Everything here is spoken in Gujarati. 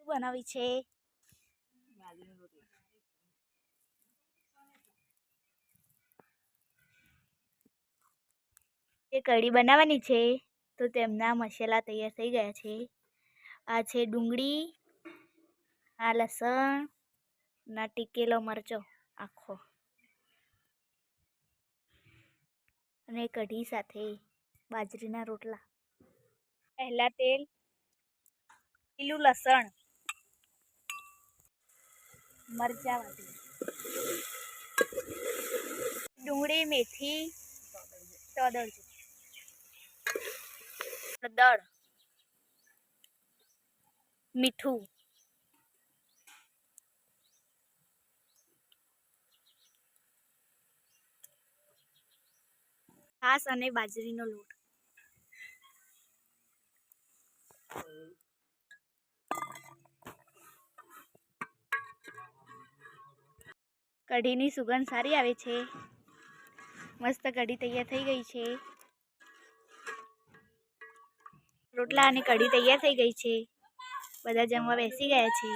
બનાવી છે એ કઢી બનાવવાની છે તો તેમના મસાલા તૈયાર થઈ ગયા છે। આ છે ડુંગળી, આ લસણ ના ટીકેલો મરચો આખો અને કઢી સાથે બાજરીના રોટલા। પહેલા તેલ, લીલું લસણ, મરચા વાટી, ડુંગળી, મેથી, તોદળ, હળદર, મીઠું, છાશ અને બાજરીનો લોટ। કઢીની સુગંધ સારી આવે છે। મસ્ત કઢી તૈયાર થઈ ગઈ છે। રોટલા અને કઢી તૈયાર થઈ ગઈ છે। બધા જમવા બેસી ગયા છે।